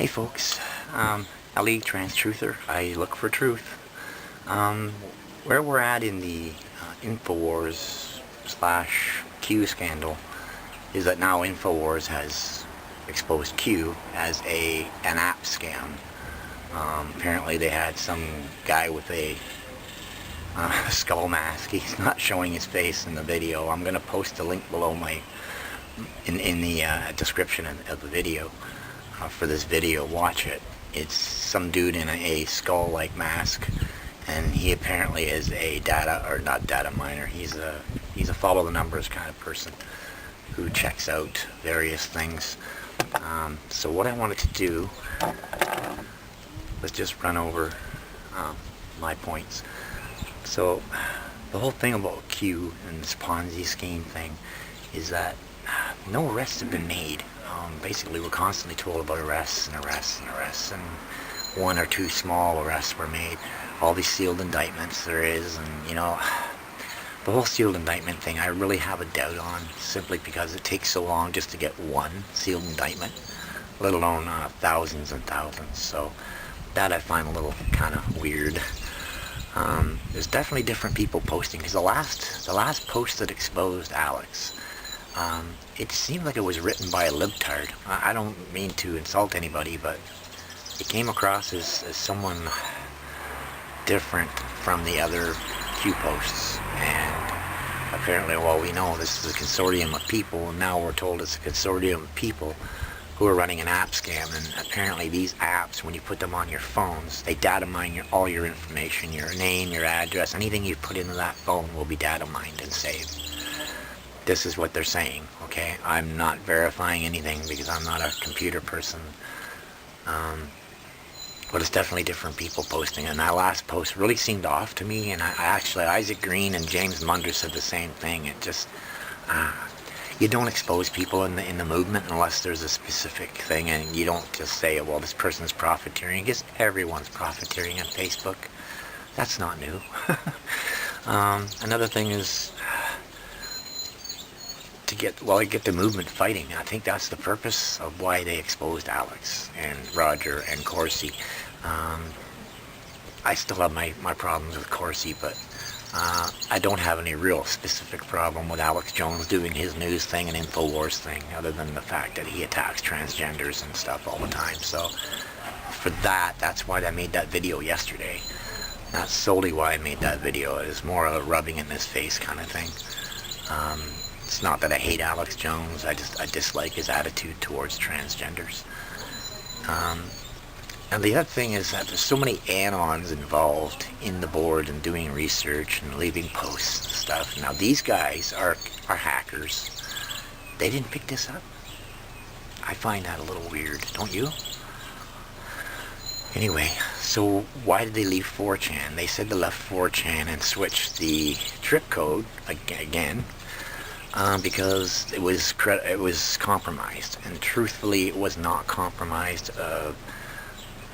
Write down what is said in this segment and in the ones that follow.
Hey folks, Ali Trans Truther. I look for truth. Where we're at in the Infowars slash Q scandal is that now Infowars has exposed Q as an app scam. Apparently they had some guy with a skull mask. He's not showing his face in the video. I'm going to post a link below in the description of the video. For this video, watch it. It's some dude in a skull-like mask, and he apparently is a not data miner. He's a follow the numbers kind of person who checks out various things. So what I wanted to do was just run over my points. So the whole thing about Q and this Ponzi scheme thing is that no arrests have been made. Basically, we're constantly told about arrests and arrests and arrests, and one or two small arrests were made. All these sealed indictments there is, and you know, the whole sealed indictment thing I really have a doubt on, simply because it takes so long just to get one sealed indictment, let alone thousands and thousands. So that I find a little kind of weird. There's definitely different people posting, because the last post that exposed Alex, it seemed like it was written by a libtard. I don't mean to insult anybody, but it came across as someone different from the other Q posts. And apparently, well, we know this is a consortium of people, and now we're told it's a consortium of people who are running an app scam. And apparently these apps, when you put them on your phones, they data mine all your information, your name, your address, anything you put into that phone will be data mined and saved. This is what they're saying, okay? I'm not verifying anything because I'm not a computer person. But it's definitely different people posting. And that last post really seemed off to me. And I actually, Isaac Green and James Munder said the same thing. It just, you don't expose people in the movement unless there's a specific thing. And you don't just say, well, this person's profiteering. Because everyone's profiteering on Facebook. That's not new. Another thing is to get the movement fighting. I think that's the purpose of why they exposed Alex and Roger and Corsi. I still have my problems with Corsi, but I don't have any real specific problem with Alex Jones doing his news thing and Infowars thing, other than the fact that he attacks transgenders and stuff all the time. So for that's why I made that video yesterday. That's solely why I made that video. It is more of a rubbing in his face kind of thing. It's not that I hate Alex Jones, I dislike his attitude towards transgenders. And the other thing is that there's so many anons involved in the board and doing research and leaving posts and stuff. Now these guys are hackers. They didn't pick this up. I find that a little weird, don't you? Anyway, so why did they leave 4chan? They said they left 4chan and switched the trip code again. Because it was compromised, and truthfully it was not compromised.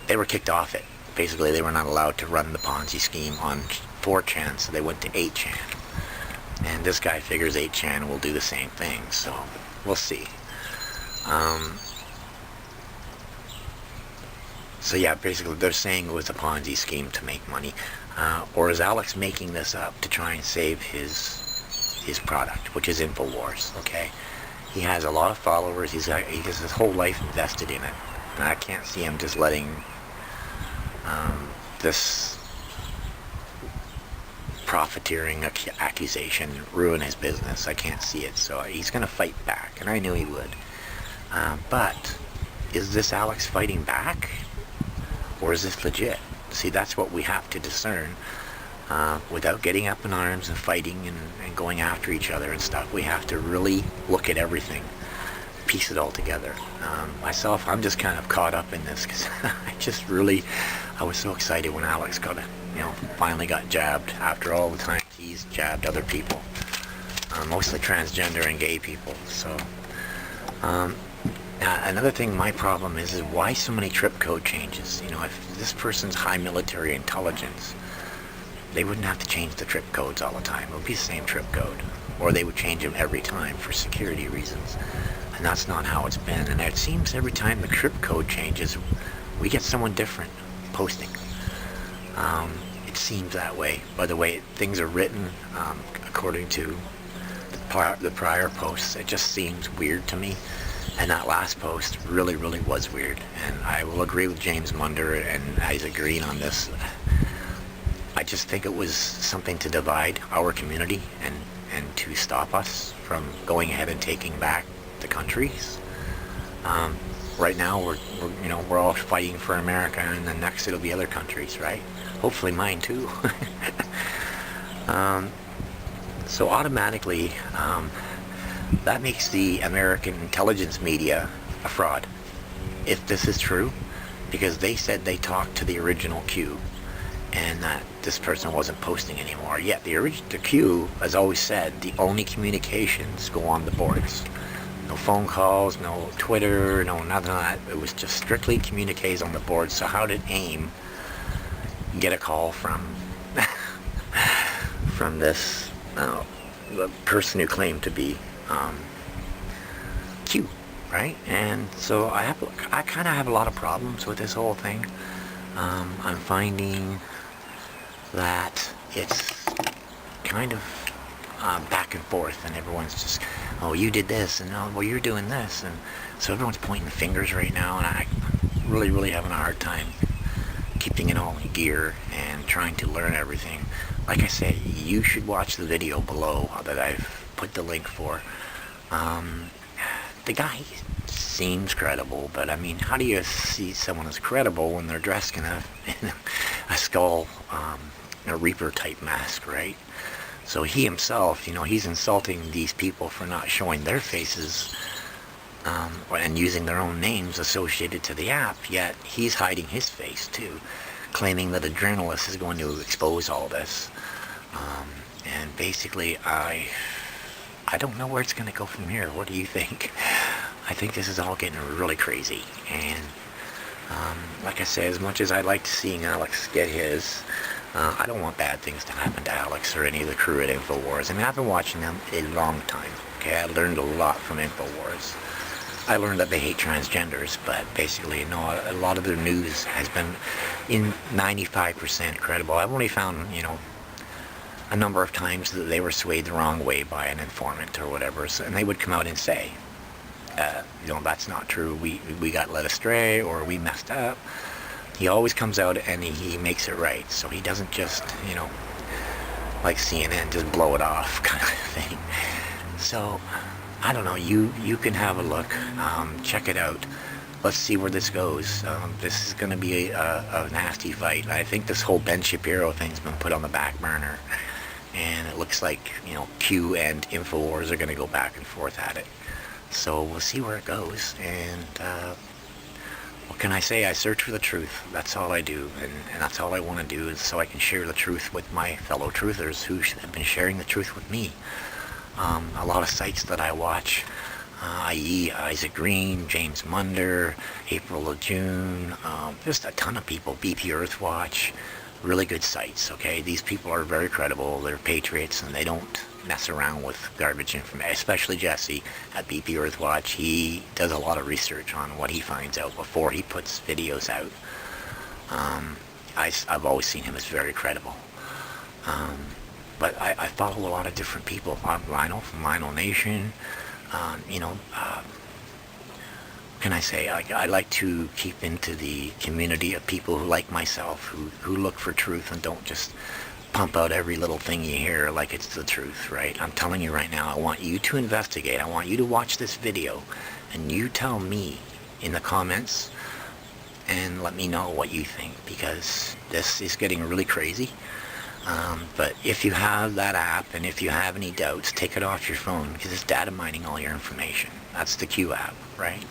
They were kicked off it. Basically they were not allowed to run the Ponzi scheme on 4chan, so they went to 8chan, and this guy figures 8chan will do the same thing, so we'll see. So yeah, basically they're saying it was a Ponzi scheme to make money, or is Alex making this up to try and save his product, which is Infowars, okay? He has a lot of followers, he has his whole life invested in it, and I can't see him just letting this profiteering accusation ruin his business. I can't see it, so he's going to fight back, and I knew he would. But is this Alex fighting back, or is this legit? See, that's what we have to discern. Without getting up in arms and fighting and going after each other and stuff, we have to really look at everything, piece it all together. Myself, I'm just kind of caught up in this because I was so excited when Alex finally got jabbed after all the time he's jabbed other people, mostly transgender and gay people. So another thing, my problem is why so many trip code changes. You know, if this person's high military intelligence, they wouldn't have to change the trip codes all the time. It would be the same trip code. Or they would change them every time for security reasons. And that's not how it's been. And it seems every time the crypt code changes, we get someone different posting. It seems that way. By the way, things are written according to the prior posts. It just seems weird to me. And that last post really, really was weird. And I will agree with James Munder and Isaac Green on this. I just think it was something to divide our community and to stop us from going ahead and taking back the countries. Right now we're all fighting for America, and then next it'll be other countries, right? Hopefully mine too. So automatically that makes the American intelligence media a fraud, if this is true, because they said they talked to the original Q and that this person wasn't posting anymore. Yet the Q has always said the only communications go on the boards. No phone calls, no Twitter, no nothing of that. It was just strictly communiques on the board. So how did AIM get a call from from this the person who claimed to be Q, right? And so I kind of have a lot of problems with this whole thing. I'm finding that it's kind of back and forth, and everyone's just, oh, you did this, and oh, well, you're doing this, and so everyone's pointing fingers right now, and I'm really having a hard time keeping it all in gear and trying to learn everything. Like I said, you should watch the video below that I've put the link for. The guy seems credible, but I mean, how do you see someone as credible when they're dressed in a skull, a Reaper type mask, right? So he himself, he's insulting these people for not showing their faces and using their own names associated to the app, yet he's hiding his face too, claiming that a journalist is going to expose all this. And basically, I don't know where it's going to go from here. What do you think? I think this is all getting really crazy. And like I said, as much as I'd like to see Alex get his, I don't want bad things to happen to Alex or any of the crew at InfoWars. I mean, I've been watching them a long time. Okay, I learned a lot from InfoWars. I learned that they hate transgenders, but basically, a lot of their news has been in 95% credible. I've only found, a number of times that they were swayed the wrong way by an informant or whatever, and they would come out and say, that's not true, we got led astray, or we messed up. He always comes out and he makes it right, so he doesn't just, like CNN, just blow it off kind of thing. So, I don't know, you can have a look, check it out. Let's see where this goes. This is going to be a nasty fight. I think this whole Ben Shapiro thing's been put on the back burner, and it looks like, Q and InfoWars are going to go back and forth at it. So we'll see where it goes, and what can I say? I search for the truth. That's all I do, and that's all I want to do, is so I can share the truth with my fellow truthers who have been sharing the truth with me. A lot of sites that I watch, i.e. Isaac Green, James Munder, April of June, just a ton of people, BP Earthwatch, really good sites, okay? These people are very credible, they're patriots, and they don't mess around with garbage information, especially Jesse at BP Earthwatch. He does a lot of research on what he finds out before he puts videos out. I've always seen him as very credible. But I follow a lot of different people. Lionel from Lionel Nation, can I say, I like to keep into the community of people who like myself, who look for truth and don't just pump out every little thing you hear like it's the truth, right? I'm telling you right now, I want you to investigate. I want you to watch this video, and you tell me in the comments and let me know what you think, because this is getting really crazy. But if you have that app, and if you have any doubts, take it off your phone, because it's data mining all your information. That's the Q app, right?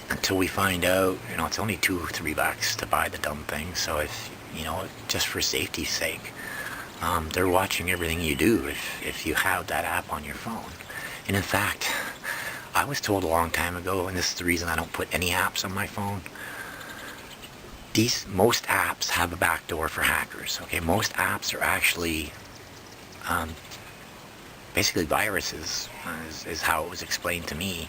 Until we find out, it's only $2 or $3 to buy the dumb thing. So if, just for safety's sake, they're watching everything you do if you have that app on your phone. And in fact, I was told a long time ago, and this is the reason I don't put any apps on my phone, most apps have a backdoor for hackers. Okay, most apps are actually basically viruses, is how it was explained to me.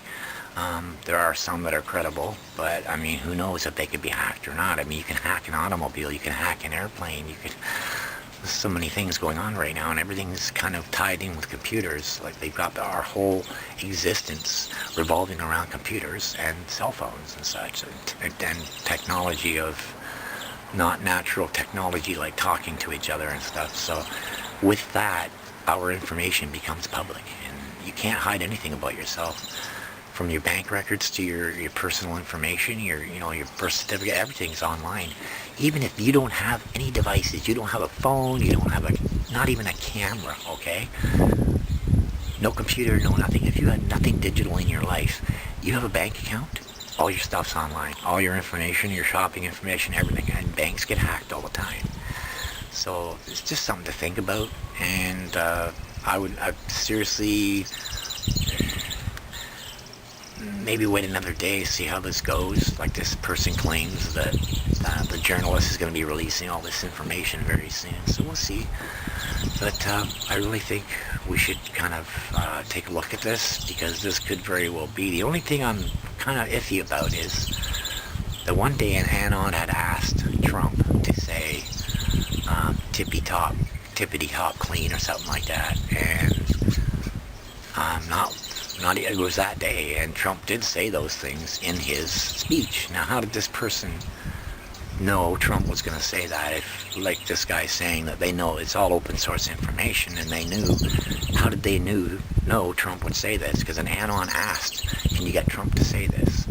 There are some that are credible, but I mean, who knows if they could be hacked or not. I mean, you can hack an automobile, you can hack an airplane, there's so many things going on right now, and everything's kind of tied in with computers. Like, they've got our whole existence revolving around computers and cell phones and such, and technology of not natural technology, like talking to each other and stuff. So with that, our information becomes public, and you can't hide anything about yourself. From your bank records to your personal information, your birth certificate, everything's online. Even if you don't have any devices, you don't have a phone, you don't have not even a camera, okay? No computer, no nothing. If you have nothing digital in your life, you have a bank account, all your stuff's online. All your information, your shopping information, everything. And banks get hacked all the time. So it's just something to think about. And I'd seriously maybe wait another day, see how this goes. Like, this person claims that the journalist is going to be releasing all this information very soon, so we'll see. But I really think we should kind of take a look at this, because this could very well be. The only thing I'm kind of iffy about is that one day an anon had asked Trump to say tippity top clean or something like that, and it was that day, and Trump did say those things in his speech. Now, how did this person know Trump was going to say that? If, like this guy saying that they know it's all open source information, and they knew, how did they know Trump would say this? Because an anon asked, can you get Trump to say this?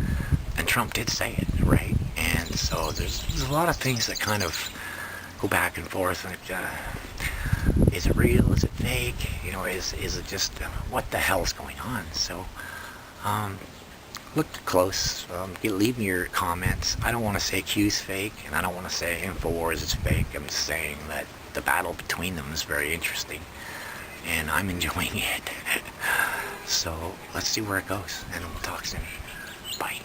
And Trump did say it, right? And so there's a lot of things that kind of go back and forth. Like, is it real? Is it fake? Is it just, what the hell's going on? So, look close. Leave me your comments. I don't want to say Q's fake, and I don't want to say InfoWars is fake. I'm just saying that the battle between them is very interesting, and I'm enjoying it. So, let's see where it goes, and we'll talk soon. Bye.